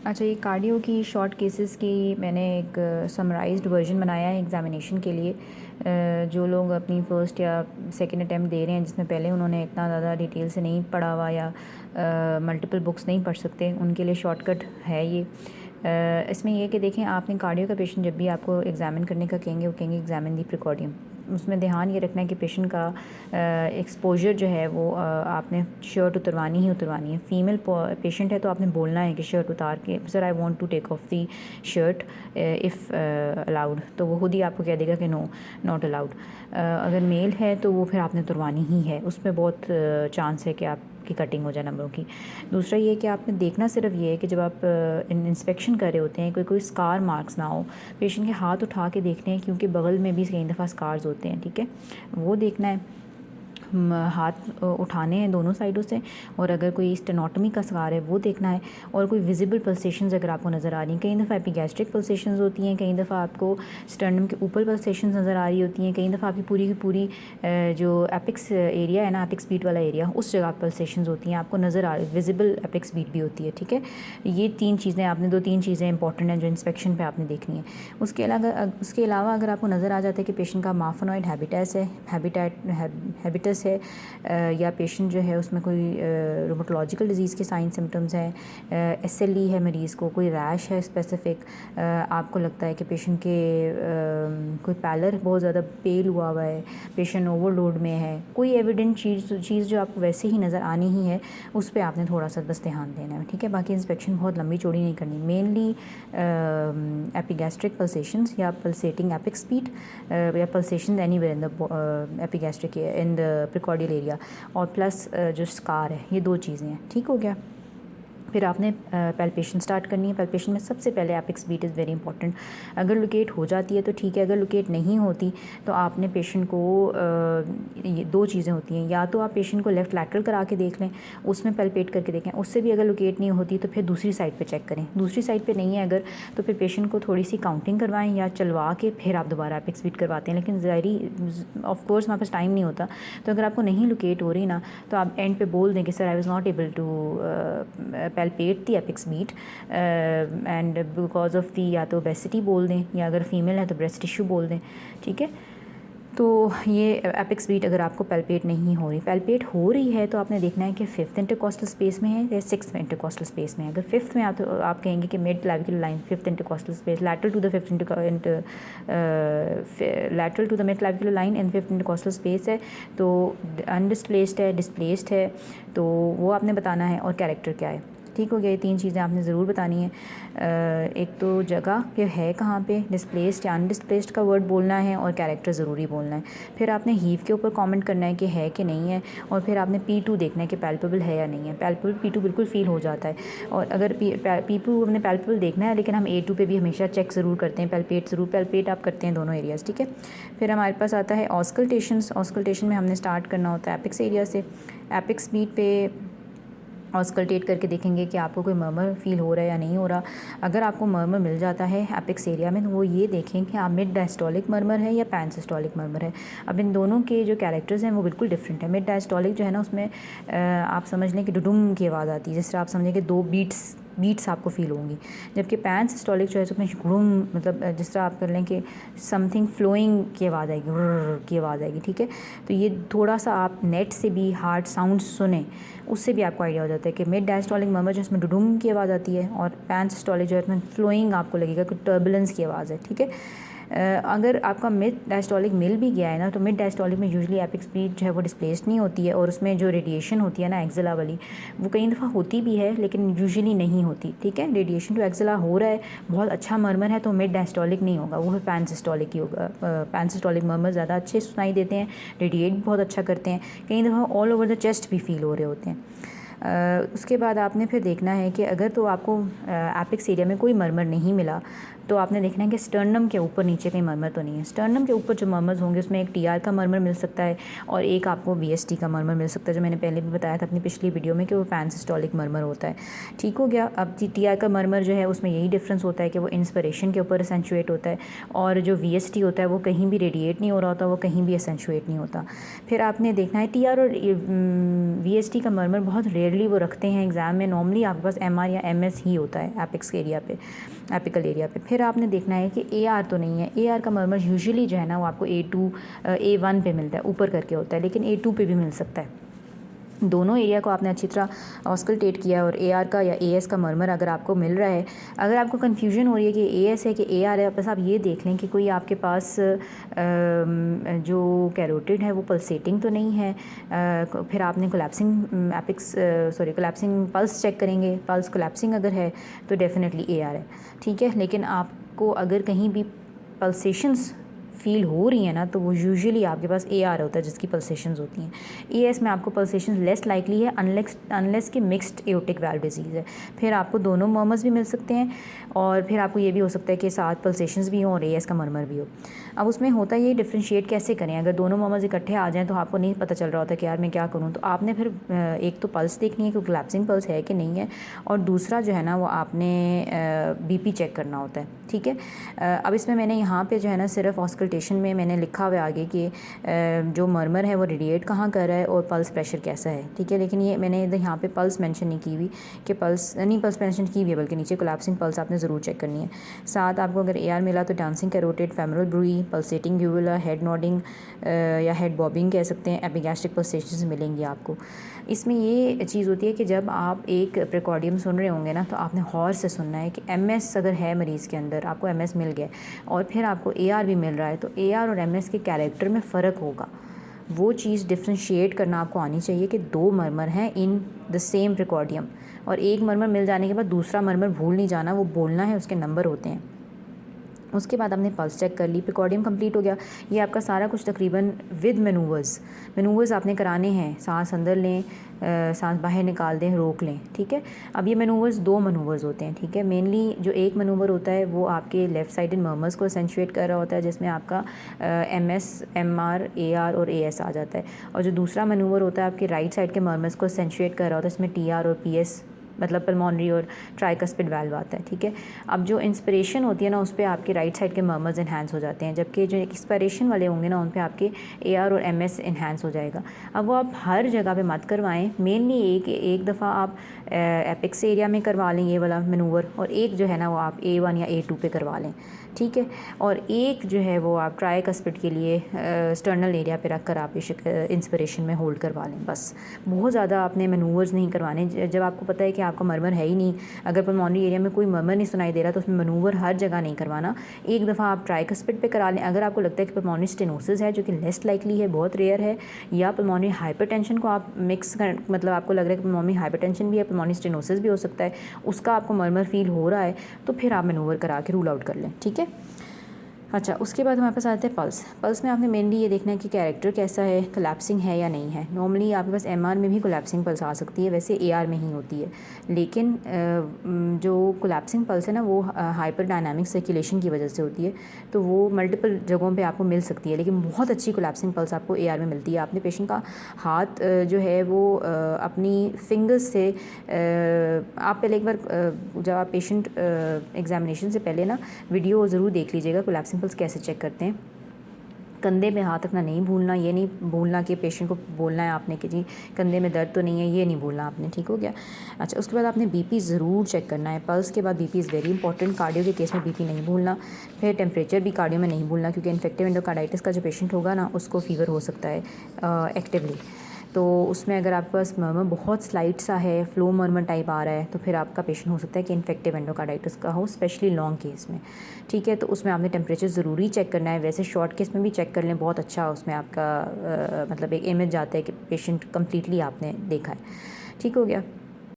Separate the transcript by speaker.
Speaker 1: अच्छा, ये कार्डियो की शॉर्ट केसेस की मैंने एक समराइज्ड वर्जन बनाया है एग्ज़ामिनेशन के लिए। जो लोग अपनी फ़र्स्ट या सेकंड अटैम्प्ट दे रहे हैं जिसमें पहले उन्होंने इतना ज़्यादा डिटेल से नहीं पढ़ा हुआ या मल्टीपल बुक्स नहीं पढ़ सकते, उनके लिए शॉर्टकट है ये। इसमें यह कि देखें, आपने कार्डियो का पेशेंट जब भी आपको एग्ज़ामिन करने का कहेंगे, वो कहेंगे एग्ज़ामिन दी प्रिकॉर्डियम। उसमें ध्यान ये रखना है कि पेशेंट का एक्सपोजर जो है वो आपने शर्ट उतरवानी ही उतरवानी है। फ़ीमेल पेशेंट है तो आपने बोलना है कि शर्ट उतार के, sir I want to take off the shirt if allowed, तो वो खुद ही आपको कह देगा कि नो, नॉट अलाउड। अगर मेल है तो वो फिर आपने उतरवानी ही है, उसमें बहुत चांस है कि आपकी कटिंग हो जाए नंबरों की। दूसरा ये है कि आपने देखना सिर्फ ये है कि जब आप इंस्पेक्शन कर रहे होते हैं कोई स्कार मार्क्स ना हो। पेशेंट के हाथ उठा के देखने हैं, क्योंकि बगल में भी कई दफ़ा स्कार्स होते हैं, ठीक है, वो देखना है। हाथ उठाने हैं दोनों साइडों से, और अगर कोई स्टेनोटमी का स्कार है वो देखना है, और कोई विजिबल पल्सेशंस अगर आपको नज़र आ रही हैं। कई दफ़ा एपिगैस्ट्रिक पल्सेशंस होती हैं, कई दफ़ा आपको स्टर्नम के ऊपर पल्सेशंस नज़र आ रही होती हैं, कई दफ़ा आपकी पूरी की पूरी जो एपिक्स एरिया है ना, एपिक्स बीट वाला एरिया, उस जगह पल्सेशंस होती हैं, आपको नज़र आ रही, विजिबल एपिक्स बीट भी होती है, ठीक है। ये तीन चीज़ें आपने, 2-3 चीज़ें इंपॉर्टेंट हैं जो इंस्पेक्शन पे आपने देखनी है। उसके अलावा अगर आपको नज़र आ जाता है कि पेशेंट का माफोनॉइड हैबिटस है, या पेशेंट जो है उसमें कोई रूमेटोलॉजिकल डिज़ीज़ के साइन सिम्टम्स हैं, SLE है मरीज़ को, कोई रैश है स्पेसिफ़िक, आपको लगता है कि पेशेंट के कोई पैलर बहुत ज़्यादा पेल हुआ है, पेशेंट ओवरलोड में है, कोई एविडेंट चीज़ जो आपको वैसे ही नज़र आनी ही है, उस पर आपने थोड़ा सा बस ध्यान देना है, ठीक है। बाकी इंस्पेक्शन बहुत लंबी चौड़ी नहीं करनी। मेनली एपिगैस्ट्रिक पल्सेशंस या पल्सेटिंग एपिक स्पीड या pulsation anywhere in the epigastric in the precordial area, और प्लस जो स्कार है, ये 2 चीज़ें हैं, ठीक हो गया। फिर आपने पैल्पेशन स्टार्ट करनी है। पैल्पेशन में सबसे पहले apex beat is very important. अगर लोकेट हो जाती है तो ठीक है, अगर लोकेट नहीं होती तो आपने पेशेंट को ये 2 चीज़ें होती हैं, या तो आप पेशेंट को लेफ़्ट लैटरल करा के देख लें, उसमें पैल्पेट करके देखें, उससे भी अगर लोकेट नहीं होती तो फिर दूसरी साइड पे चेक करें। दूसरी साइड पे नहीं है अगर, तो फिर पेशेंट को थोड़ी सी काउंटिंग करवाएं या चलवा के फिर आप दोबारा एपिक्स बीट करवाते हैं। लेकिन ज़ाहिरी ऑफ कोर्स हमारे पास टाइम नहीं होता, तो अगर आपको नहीं लोकेट हो रही ना, तो आप एंड पे बोल दें कि sir I was not able to palpate the apex beat and because of the, या तो ओबेसिटी बोल दें, या अगर फीमेल है तो ब्रेस्ट टिश्यू बोल दें, ठीक है। तो ये एपिक्स बीट अगर आपको पैल्पेट नहीं हो रही, पैल्पेट हो रही है तो आपने देखना है कि 5th इंटरकॉस्टल स्पेस में है या 6th इंटरकॉस्टल स्पेस में है। अगर 5th में आप कहेंगे कि mid clavicular line 5th intercostal space lateral to the 5th lateral to the mid clavicular line in 5th intercostal space है, तो अनडिस्प्लेस्ड है, डिस्प्लेस्ड है, तो वो आपने बताना है, और कैरेक्टर क्या है, ठीक हो गया। ये 3 चीज़ें आपने ज़रूर बतानी है। एक तो जगह कि है कहाँ पे, डिस्प्लेस्ड या अनडिस्प्लेस्ड का वर्ड बोलना है, और कैरेक्टर ज़रूरी बोलना है। फिर आपने हीव के ऊपर कमेंट करना है कि है कि नहीं है, और फिर आपने P2 देखना है कि पैल्पेबल है या नहीं है। पैल्पेबल P2 बिल्कुल फील हो जाता है, और अगर P2 हमने पैल्पेबल देखना है, लेकिन हम A2 पे भी हमेशा चेक ज़रूर करते हैं, पैल्पेट ज़रूर, पैल्पेट आप करते हैं दोनों एरियाज़, ठीक है। फिर हमारे पास आता है ऑस्कल्टेशंस। ऑस्कल्टेशन में हमने स्टार्ट करना होता है एपिक्स एरिया से। एपिक्स बीट पे ऑस्कल्टेट करके देखेंगे कि आपको कोई मर्मर फील हो रहा है या नहीं हो रहा। अगर आपको मर्मर मिल जाता है एपिक्स एरिया में, तो वो ये देखें कि आप मिड डायस्टोलिक मर्मर है या पैनसिस्टोलिक मर्मर है। अब इन दोनों के जो कैरेक्टर्स हैं वो बिल्कुल डिफरेंट है। मिड डायस्टोलिक जो है ना, उसमें आप समझ लें कि डुडुम की आवाज़ आती है, जिस तरह आप समझें कि 2 बीट्स आपको फील होंगी। जबकि पैनसिस्टोलिक जो है उसमें गुड़ुम, मतलब जिस तरह आप कर लें कि समथिंग फ्लोइंग की आवाज़ आएगी, की आवाज़ आएगी, ठीक है। तो ये थोड़ा सा आप नेट से भी हार्ड साउंड सुने, उससे भी आपको आइडिया हो जाता है कि मिड डायस्टोलिक मर्मर जो इसमें डुडुम की आवाज़ आती है, और पैनसिस्टोलिक जो है इसमें फ्लोइंग आपको लगेगा कि टर्बुलेंस की आवाज़ है, ठीक है। अगर आपका मिड डायस्टोलिक मिल भी गया है ना, तो मिड डायस्टोलिक में यूजुअली एपिक्स बीट जो है वो डिस्प्लेस्ड नहीं होती है, और उसमें जो रेडिएशन होती है ना एक्सिला वाली, वो कई दफ़ा होती भी है लेकिन यूजुअली नहीं होती, ठीक है। रेडिएशन टू एक्सिला हो रहा है, बहुत अच्छा मर्मर है, तो मिड डायस्टोलिक नहीं होगा, वो पैनसिस्टोलिक ही होगा। पैनसिस्टोलिक मर्मर ज़्यादा अच्छे सुनाई देते हैं, रेडिएट भी बहुत अच्छा करते हैं, कई दफ़ा ऑल ओवर द चेस्ट भी फील हो रहे होते हैं। उसके बाद आपने फिर देखना है कि अगर तो आपको एपिक्स एरिया में कोई मर्मर नहीं मिला, तो आपने देखना है कि स्टर्नम के ऊपर नीचे कहीं मर्मर तो नहीं है। स्टर्नम के ऊपर जो मर्मर्स होंगे उसमें एक TR का मर्मर मिल सकता है, और एक आपको VST का मर्मर मिल सकता है, जो मैंने पहले भी बताया था अपनी पिछली वीडियो में कि वो पैनसिस्टोलिक मर्मर होता है, ठीक हो गया। अब TR का मर्मर जो है उसमें यही डिफरेंस होता है कि वो इंस्पिरेशन के ऊपर एसेंचुएट होता है, और जो VST होता है वो कहीं भी रेडिएट नहीं हो रहा होता, वो कहीं भी एसेंचुएट नहीं होता। फिर आपने देखना है TR और VST का मर्मर बहुत रेयरली रेयरली वो रखते हैं एग्ज़ाम में। नॉर्मली आपके पास MR या MS ही होता है एपिक्स एरिया पे, एपिकल एरिया पे। फिर आपने देखना है कि AR तो नहीं है। AR का मर्मर यूजुअली जो है ना वो आपको A2 A1 पे मिलता है, ऊपर करके होता है, लेकिन A2 पे भी मिल सकता है। दोनों एरिया को आपने अच्छी तरह ऑस्कल्टेट किया और AR का या AS का मर्मर अगर आपको मिल रहा है, अगर आपको कन्फ्यूजन हो रही है कि AS है कि AR है, बस आप ये देख लें कि कोई आपके पास जो कैरोटिड है वो पल्सेटिंग तो नहीं है। फिर आपने कोलैप्सिंग पल्स चेक करेंगे। पल्स कोलैप्सिंग अगर है तो डेफिनेटली AR है, ठीक है। लेकिन आपको अगर कहीं भी पल्सेशंस फील हो रही है ना, तो वो यूजुअली आपके पास AR होता है जिसकी पल्सेशंस होती हैं। AS में आपको पल्सेशंस लेस लाइकली है अनलेस कि मिक्स्ड एओर्टिक वाल्व डिजीज़ है। फिर आपको दोनों मर्मर्स भी मिल सकते हैं और फिर आपको ये भी हो सकता है कि साथ पल्सेशंस भी हों और AS का मर्मर भी हो। अब उसमें होता ये डिफ्रेंशिएट कैसे करें। अगर दोनों मर्मर्स इकट्ठे आ जाएँ तो आपको नहीं पता चल रहा होता कि यार मैं क्या करूँ, तो आपने फिर एक तो पल्स देखनी है कि कोलैप्सिंग पल्स है कि नहीं है, और दूसरा जो है ना वो आपने BP चेक करना होता है, ठीक है। अब इसमें मैंने यहाँ पे जो है ना सिर्फ ऑस्कल्टेशन में मैंने लिखा हुआ है आगे कि जो मर्मर है वो रेडिएट कहाँ कर रहा है और पल्स प्रेशर कैसा है, ठीक है। लेकिन ये मैंने इधर यहाँ पे पल्स मेंशन नहीं की हुई कि पल्स मेंशन की हुई है, बल्कि नीचे कोलैप्सिंग पल्स आपने ज़रूर चेक करनी है। साथ आपको अगर AR मिला तो dancing carotid, femoral bruit, pulsating uvula, head nodding या हेड बॉबिंग कह सकते हैं, एपिगैस्ट्रिक पल्सेशंस मिलेंगी आपको। इसमें ये चीज़ होती है कि जब आप एक प्रिकॉर्डियम सुन रहे होंगे ना, तो आपने गौर से सुनना है कि MS अगर है मरीज़ के अंदर, आपको MS मिल गया और फिर आपको AR भी मिल रहा है, तो AR और MS के कैरेक्टर में फ़र्क होगा। वो चीज़ डिफ्रेंशिएट करना आपको आनी चाहिए कि दो मर्मर हैं इन द सेम प्रिकॉर्डियम, और एक मर्मर मिल जाने के बाद दूसरा मर्मर भूल नहीं जाना, वो बोलना है, उसके नंबर होते हैं। उसके बाद आपने पल्स चेक कर ली, प्रिकॉर्डियम कंप्लीट हो गया। ये आपका सारा कुछ तकरीबन विद मैनूवर्स आपने कराने हैं। सांस अंदर लें, सांस बाहर निकाल दें, रोक लें, ठीक है। अब ये दो मैनूवर्स होते हैं, ठीक है। मेनली जो एक मैनूवर होता है वो आपके लेफ़्ट साइडेड मर्मर्स को एसेंचुएट कर रहा होता है, जिसमें आपका MS, MR, AR और AS आ जाता है। और जो दूसरा मैनूवर होता है आपके राइट साइड के मर्मर्स को एसेंचुएट कर रहा होता है, इसमें TR और PS मतलब पल्मोनरी और ट्राइकस्पिड वाल्व आता है, ठीक है। अब जो इंस्पिरेशन होती है ना, उस पर आपके राइट साइड के मर्मर्स इन्हांस हो जाते हैं, जबकि जो एक्सपायरेशन वाले होंगे ना, उन पे आपके AR और MS इन्हांस हो जाएगा। अब वो आप हर जगह पे मत करवाएं, मेनली एक दफ़ा आप एपिक्स एरिया में करवा लें ये वाला मैनूवर, और एक जो है ना वो आप A1 या A2 पे करवा लें, ठीक है। और एक जो है वो आप ट्राइकस्पिड के लिए स्टर्नल एरिया पे रख कर आप इंस्पिरेशन में होल्ड करवा लें। बस बहुत ज़्यादा आपने मैनूवर्स नहीं करवाने। जब आपको पता है कि आपका मर्मर है ही नहीं, अगर पल्मोनरी एरिया में कोई मर्मर नहीं सुनाई दे रहा, तो उसमें मैनूवर हर जगह नहीं करवाना। एक दफ़ा आप ट्राइकस्पिड पे करा लें। अगर आपको लगता है कि पल्मोनरी स्टेनोसिस है, जो कि लेस लाइकली है, बहुत रेयर है, या पल्मोनरी हाइपरटेंशन को आप मतलब आपको लग रहा है कि पल्मोनरी हाइपरटेंशन भी है, पल्मोनरी स्टेनोसिस भी हो सकता है, उसका आपको मर्मर फील हो रहा है, तो फिर आप मैनूवर करा के रूल आउट कर लें, ठीक है। अच्छा, उसके बाद हमारे पास आते हैं पल्स में आपने मेनली ये देखना है कि कैरेक्टर कैसा है, कोलैप्सिंग है या नहीं है। नॉर्मली आपके पास MR में भी कोलैप्सिंग पल्स आ सकती है, वैसे AR में ही होती है, लेकिन जो कोलैप्सिंग पल्स है ना वो हाइपर डायनामिक सर्कुलेशन की वजह से होती है, तो वो मल्टीपल जगहों पे आपको मिल सकती है, लेकिन बहुत अच्छी कोलैप्सिंग पल्स आपको AR में मिलती है। आपने पेशेंट का हाथ जो है वो अपनी फिंगर्स से आप पहले एक बार जब आप पेशेंट एग्जामिनेशन से पहले ना वीडियो ज़रूर देख लीजिएगा कोलैप्सिंग पल्स कैसे चेक करते हैं। कंधे में हाथ रखना नहीं भूलना, ये नहीं भूलना कि पेशेंट को बोलना है आपने कि जी कंधे में दर्द तो नहीं है, ये नहीं भूलना आपने, ठीक हो गया। अच्छा, उसके बाद आपने BP ज़रूर चेक करना है। पल्स के बाद BP is very important. Cardio के केस में BP नहीं भूलना। फिर टेम्परेचर भी कार्डियो में नहीं भूलना, क्योंकि इन्फेक्टिव एंडोकार्डाइटिस का जो पेशेंट होगा ना, उसको फीवर हो सकता है एक्टिवली। तो उसमें अगर आपके पास मर्मर बहुत स्लाइट सा है, फ्लो मर्मर टाइप आ रहा है, तो फिर आपका पेशेंट हो सकता है कि इन्फेक्टिव एंडोकार्डाइटिस का हो, स्पेशली लॉन्ग केस में, ठीक है। तो उसमें आपने टेम्परेचर ज़रूरी चेक करना है। वैसे शॉर्ट केस में भी चेक कर लें, बहुत अच्छा उसमें आपका मतलब एक इमेज आता है कि पेशेंट कम्प्लीटली आपने देखा है, ठीक हो गया।